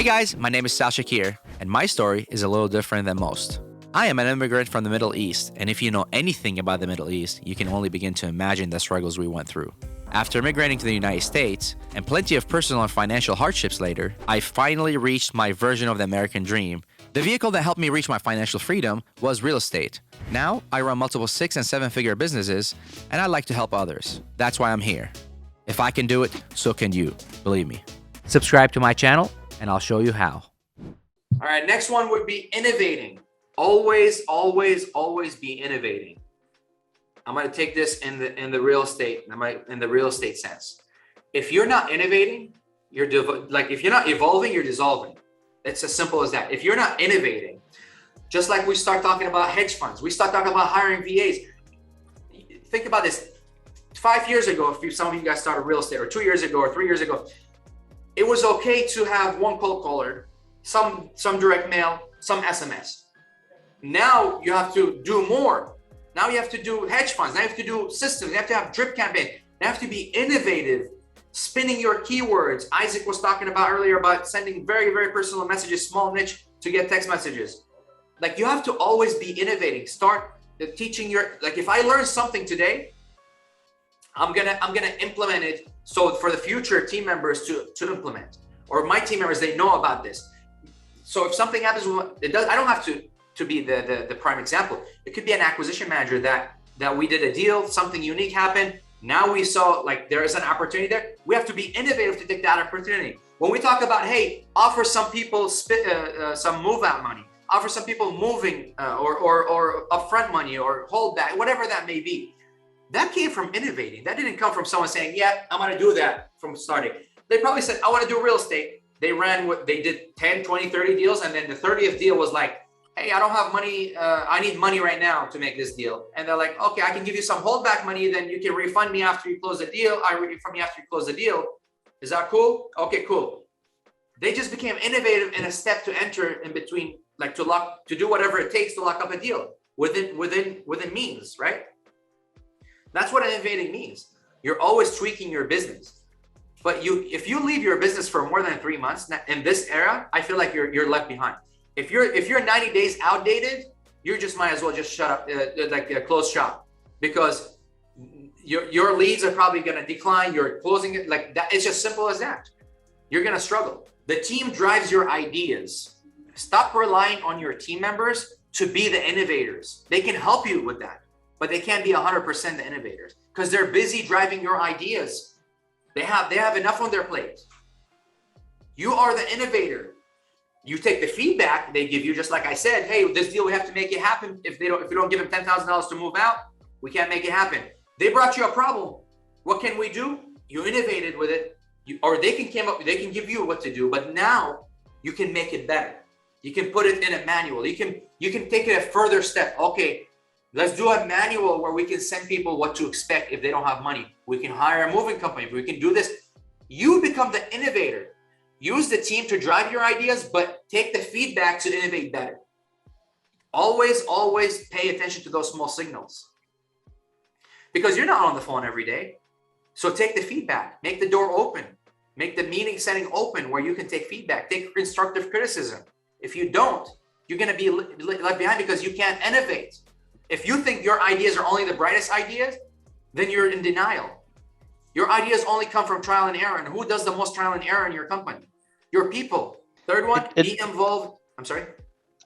Hey guys, my name is Shakir, and my story is a little different than most. I am an immigrant from the Middle East, and if you know anything about the Middle East, you can only begin to imagine the struggles we went through. After immigrating to the United States, and plenty of personal and financial hardships later, I finally reached my version of the American dream. The vehicle that helped me reach my financial freedom was real estate. Now, I run multiple 6- and 7-figure businesses, and I like to help others. That's why I'm here. If I can do it, so can you. Believe me. Subscribe to my channel, and I'll show you how. All right, next one would be innovating. Always, always, always be innovating. I'm going to take this in the real estate, in the real estate sense. If you're not innovating, if you're not evolving, you're dissolving. It's as simple as that. If you're not innovating, just like we start talking about hedge funds, we start talking about hiring VAs. Think about this. 5 years ago, if some of you guys started real estate, or 2 years ago, or 3 years ago, it was okay to have one cold caller, some direct mail, some SMS. Now you have to do more. Now you have to do hedge funds. Now you have to do systems. You have to have drip campaign. You have to be innovative, spinning your keywords. Isaac was talking about earlier about sending very, very personal messages, small niche to get text messages. Like, you have to always be innovating. Start teaching if I learn something today, I'm gonna implement it. So for the future team members to implement, or my team members, they know about this. So if something happens, I don't have to be the prime example. It could be an acquisition manager that we did a deal, something unique happened. Now we saw like there is an opportunity there. We have to be innovative to take that opportunity. When we talk about, hey, offer some people some move out money, offer some people moving or upfront money or hold back, whatever that may be. That came from innovating. That didn't come from someone saying, yeah, I'm going to do that from starting. They probably said, I want to do real estate. They did 10, 20, 30 deals. And then the 30th deal was like, hey, I don't have money. I need money right now to make this deal. And they're like, okay, I can give you some holdback money. Then you can refund me after you close the deal. I refund you after you close the deal. Is that cool? Okay, cool. They just became innovative in a step to enter in between, like to do whatever it takes to lock up a deal within means, right? That's what innovating means. You're always tweaking your business. But if you leave your business for more than 3 months in this era, I feel like you're left behind. If you're 90 days outdated, you just might as well just shut up, close shop, because your leads are probably going to decline. You're closing it like that. It's just simple as that. You're going to struggle. The team drives your ideas. Stop relying on your team members to be the innovators. They can help you with that, but they can't be 100% the innovators because they're busy driving your ideas. They have enough on their plate. You are the innovator. You take the feedback they give you, just like I said, hey, this deal, we have to make it happen. If you don't give them $10,000 to move out, we can't make it happen. They brought you a problem. What can we do? You innovated with it, or they can give you what to do, but now you can make it better. You can put it in a manual. You can take it a further step. Okay, let's do a manual where we can send people what to expect if they don't have money. We can hire a moving company. We can do this. You become the innovator. Use the team to drive your ideas, but take the feedback to innovate better. Always, always pay attention to those small signals, because you're not on the phone every day. So take the feedback, make the door open, make the meeting setting open where you can take feedback, take constructive criticism. If you don't, you're going to be left behind because you can't innovate. If you think your ideas are only the brightest ideas, then you're in denial. Your ideas only come from trial and error. And who does the most trial and error in your company? Your people. Third one, be involved. I'm sorry.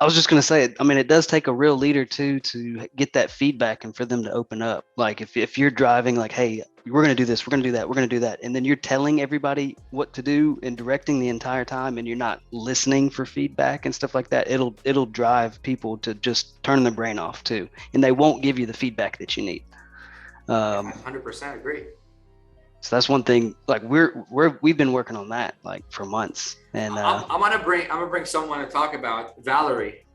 I was just going to say, I mean, it does take a real leader too, to get that feedback and for them to open up. Like if you're driving like, hey, we're going to do this, we're going to do that, we're going to do that. And then you're telling everybody what to do and directing the entire time, and you're not listening for feedback and stuff like that. It'll drive people to just turn their brain off too. And they won't give you the feedback that you need. 100% agree. So that's one thing. Like we've been working on that like for months. And I'm gonna bring someone to talk about Valerie.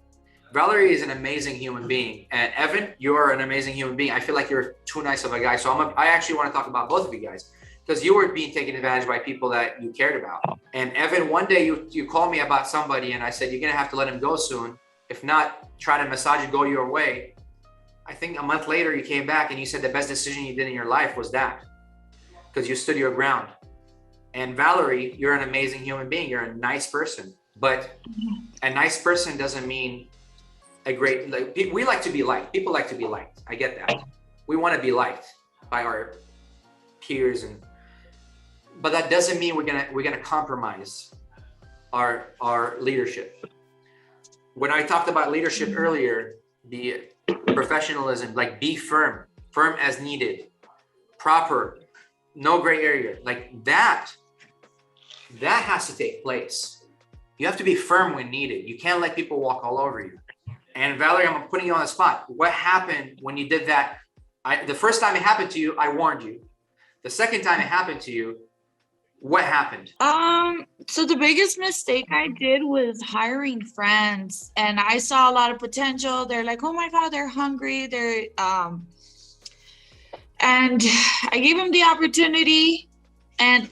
Valerie is an amazing human being, and Evan, you're an amazing human being. I feel like you're too nice of a guy, so I actually want to talk about both of you guys, because you were being taken advantage by people that you cared about. And Evan, one day you called me about somebody, and I said you're gonna have to let him go soon. If not, try to massage it go your way. I think a month later you came back and you said the best decision you did in your life was that, because you stood your ground. And Valerie, you're an amazing human being. You're a nice person. But a nice person doesn't mean a great, like, we like to be liked. People like to be liked. I get that. We want to be liked by our peers, but that doesn't mean we're gonna compromise our leadership. When I talked about leadership earlier, the professionalism, like be firm as needed, proper, no gray area, like that has to take place. You have to be firm when needed. You can't let people walk all over you. And Valerie, I'm putting you on the spot. What happened when you did that? The first time it happened to you, I warned you. The second time it happened to you, what happened? So the biggest mistake I did was hiring friends, and I saw a lot of potential. They're like, oh my God, they're hungry. And I gave them the opportunity, and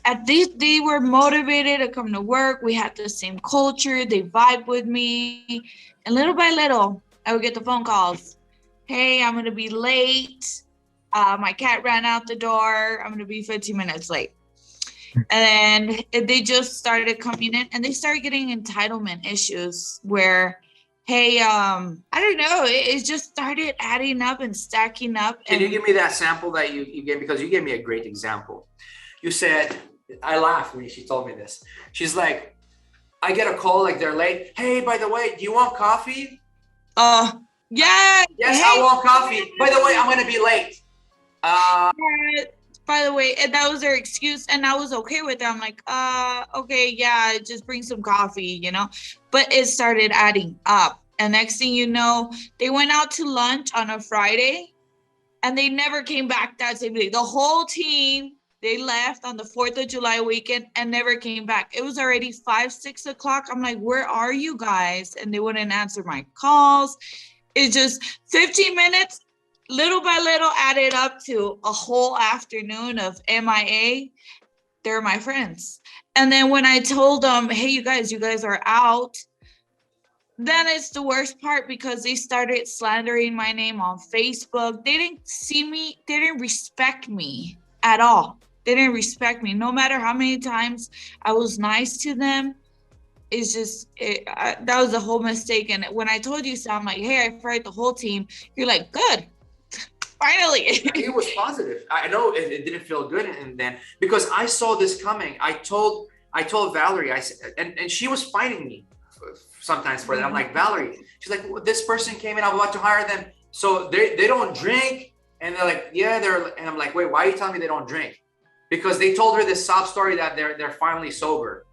at least they were motivated to come to work. We had the same culture. They vibe with me. And little by little, I would get the phone calls. Hey, I'm going to be late. My cat ran out the door. I'm going to be 15 minutes late. And then they just started coming in, and they started getting entitlement issues where, hey, I don't know, it just started adding up and stacking up. Can you give me that sample that you gave? Because you gave me a great example. You said, I laughed when she told me this. She's like, I get a call like they're late. Hey, by the way, do you want coffee? Yeah. Yes, hey, I want coffee. By the way, I'm going to be late. By the way, and that was their excuse, and I was okay with it. I'm like, okay, yeah, just bring some coffee, you know. But it started adding up, and next thing you know, they went out to lunch on a Friday, and they never came back that same day. The whole team, they left on the 4th of July weekend and never came back. It was already 5, 6 o'clock. I'm like, where are you guys? And they wouldn't answer my calls. It's just 15 minutes. Little by little added up to a whole afternoon of MIA. They're my friends. And then when I told them, hey, you guys are out, then it's the worst part because they started slandering my name on Facebook. They didn't see me. They didn't respect me at all. They didn't respect me. No matter how many times I was nice to them, it's just, that was a whole mistake. And when I told you, so I'm like, hey, I fired the whole team. You're like, good. Finally. It was positive. I know it didn't feel good, and then because I saw this coming, I told Valerie, I said, and she was fighting me sometimes for that. I'm like, Valerie, she's like, well, this person came in, I'm about to hire them, so they don't drink, and they're like, yeah, and I'm like, wait, why are you telling me they don't drink? Because they told her this sob story that they're finally sober,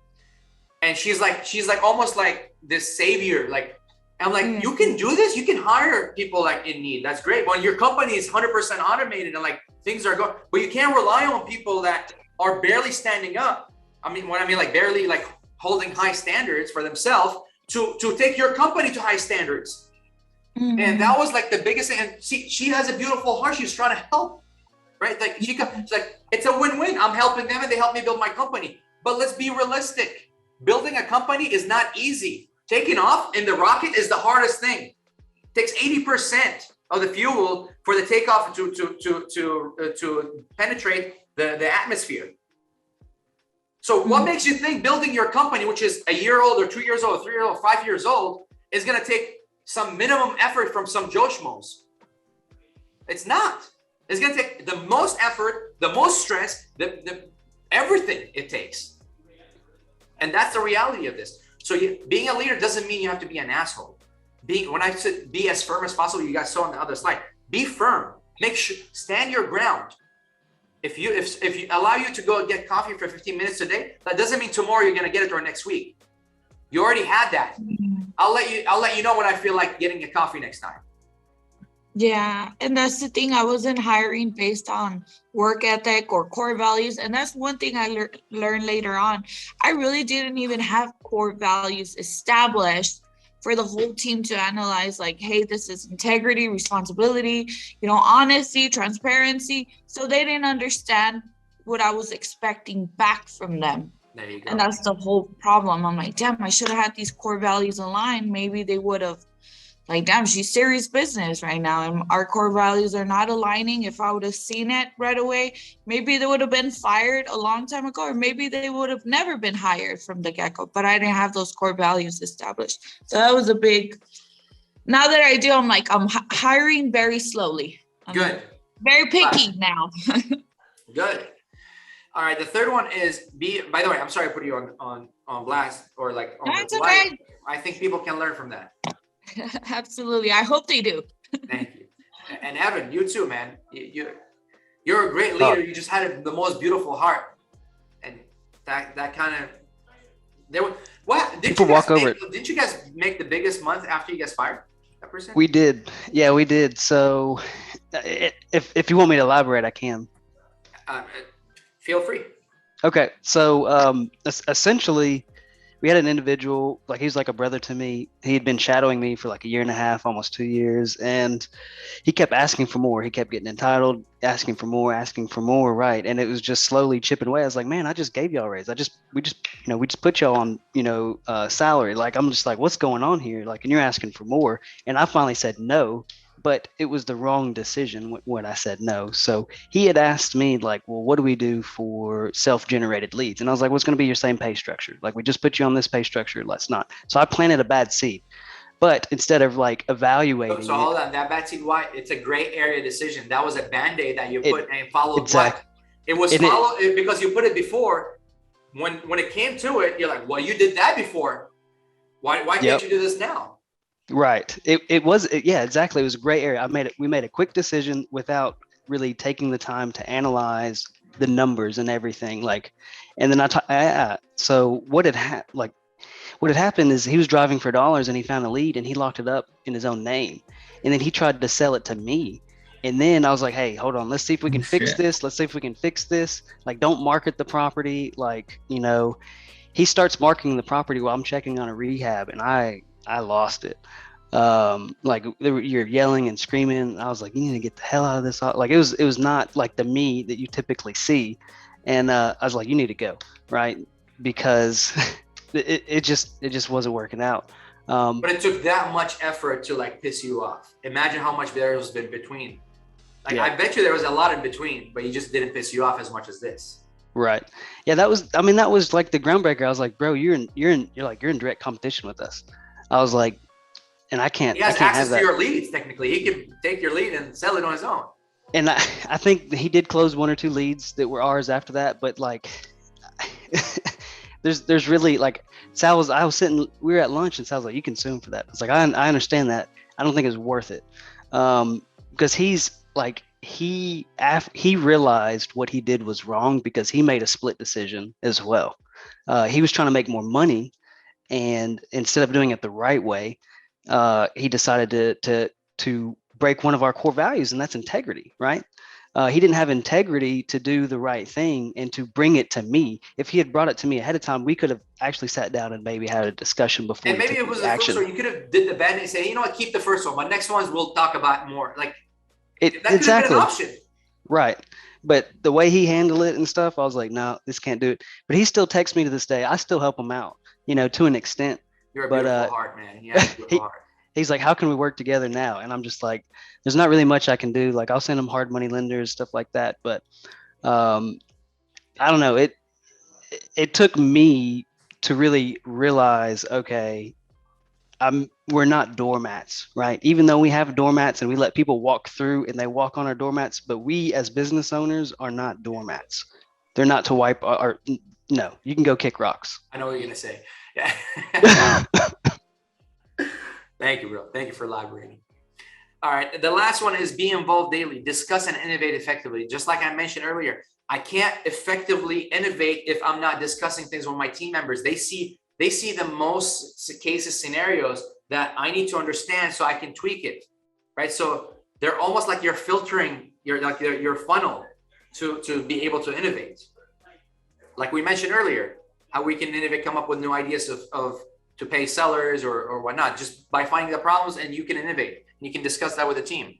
and she's like almost like this savior, like. I'm like, you can do this. You can hire people like in need. That's great. When your company is 100% automated and like things are going, but you can't rely on people that are barely standing up. I mean, like barely like holding high standards for themselves to take your company to high standards. Mm-hmm. And that was like the biggest thing. And she has a beautiful heart. She's trying to help, right? Like it's like, it's a win-win. I'm helping them and they help me build my company. But let's be realistic. Building a company is not easy. Taking off in the rocket is the hardest thing. It takes 80% of the fuel for the takeoff to penetrate the atmosphere. So what makes you think building your company, which is a year old or 2 years old, 3 years old, 5 years old, is going to take some minimum effort from some Joe Schmoes? It's not. It's going to take the most effort, the most stress, the everything it takes. And that's the reality of this. So being a leader doesn't mean you have to be an asshole. When I said be as firm as possible, you guys saw on the other slide. Be firm. Make sure, stand your ground. If you allow you to go get coffee for 15 minutes a day, that doesn't mean tomorrow you're gonna get it or next week. You already had that. I'll let you know when I feel like getting a coffee next time. Yeah, and that's the thing. I wasn't hiring based on work ethic or core values. And that's one thing I learned later on. I really didn't even have core values established for the whole team to analyze, like, hey, this is integrity, responsibility, honesty, transparency. So they didn't understand what I was expecting back from them. There you go. And that's the whole problem. I'm like, damn, I should have had these core values aligned. Maybe they would have like, damn, she's serious business right now. And our core values are not aligning. If I would have seen it right away, maybe they would have been fired a long time ago, or maybe they would have never been hired from the get-go, but I didn't have those core values established. So that was a big, now that I do, I'm like, I'm hiring very slowly. I'm Good. very picky now. Good. All right. The third one is by the way, I'm sorry to put you on blast or like on That's the okay. light. I think people can learn from that. Absolutely. I hope they do. Thank you. And Evan, you too, man. You're a great leader. You just had the most beautiful heart. And that kind of, didn't you guys make the biggest month after you guys fired that person? We did. Yeah, we did. So if you want me to elaborate, I can. Feel free. Okay. So essentially, we had an individual, like, he was like a brother to me. He had been shadowing me for like a year and a half, almost 2 years. And he kept asking for more. He kept getting entitled, asking for more. Right. And it was just slowly chipping away. I was like, man, I just gave y'all a raise. We just put y'all on, salary. Like, I'm just like, what's going on here? Like, and you're asking for more. And I finally said no, but it was the wrong decision when I said no. So he had asked me, like, well, what do we do for self-generated leads? And I was like, well, it's going to be your same pay structure. Like, we just put you on this pay structure. Let's not. So I planted a bad seed. But instead of like evaluating, so hold on, that bad seed, why? It's a gray area decision. That was a band-aid that you put and followed. Exactly. What? It was followed because you put it before. When it came to it, you're like, well, you did that before. Why can't you do this now? Right. It was, yeah, exactly. It was a gray area. We made a quick decision without really taking the time to analyze the numbers and everything. Like, and then so what had happened is he was driving for dollars and he found a lead and he locked it up in his own name. And then he tried to sell it to me. And then I was like, hey, hold on, let's see if we can fix this. Let's see if we can fix this. Like, don't market the property. Like, he starts marketing the property while I'm checking on a rehab, and I lost it. Like, you're yelling and screaming. I was like, you need to get the hell out of this. Like, it was not like the me that you typically see. And I was like, you need to go, right? Because it just wasn't working out. But it took that much effort to like piss you off. Imagine how much there has been between. Like, yeah. I bet you there was a lot in between, but you just didn't piss you off as much as this. Right. Yeah, that was like the groundbreaker. I was like, bro, you're in direct competition with us. I was like, and I can't. He has access to your leads. Technically, he can take your lead and sell it on his own. And I think he did close 1 or 2 leads that were ours after that. But like, there's really like, we were at lunch and Sal's like, you can sue him for that. It's like, I understand that. I don't think it's worth it. Because he's like, he realized what he did was wrong because he made a split decision as well. He was trying to make more money, and instead of doing it the right way, he decided to break one of our core values, and that's integrity, right? He didn't have integrity to do the right thing and to bring it to me. If he had brought it to me ahead of time, we could have actually sat down and maybe had a discussion before. And maybe it was the first one. You could have did the bad and say, you know what, keep the first one, but next ones we'll talk about more. Like, that could have been an option. Right. But the way he handled it and stuff, I was like, no, this can't do it. But he still texts me to this day. I still help him out, to an extent. You're a beautiful heart, man. Yeah, beautiful heart. He's like, how can we work together now? And I'm just like, there's not really much I can do. Like, I'll send him hard money lenders, stuff like that. But I don't know. It took me to really realize, okay, we're not doormats, right? Even though we have doormats and we let people walk through and they walk on our doormats, but we as business owners are not doormats. They're not to wipe our no, you can go kick rocks. I know what you're going to say. Yeah. Thank you, bro. Thank you for elaborating. All right. The last one is be involved daily. Discuss and innovate effectively. Just like I mentioned earlier, I can't effectively innovate if I'm not discussing things with my team members. They see the most cases, scenarios that I need to understand so I can tweak it, right? So they're almost like you're filtering your funnel to be able to innovate. Like we mentioned earlier, how we can innovate, come up with new ideas of to pay sellers or whatnot, just by finding the problems, and you can innovate. You can discuss that with the team.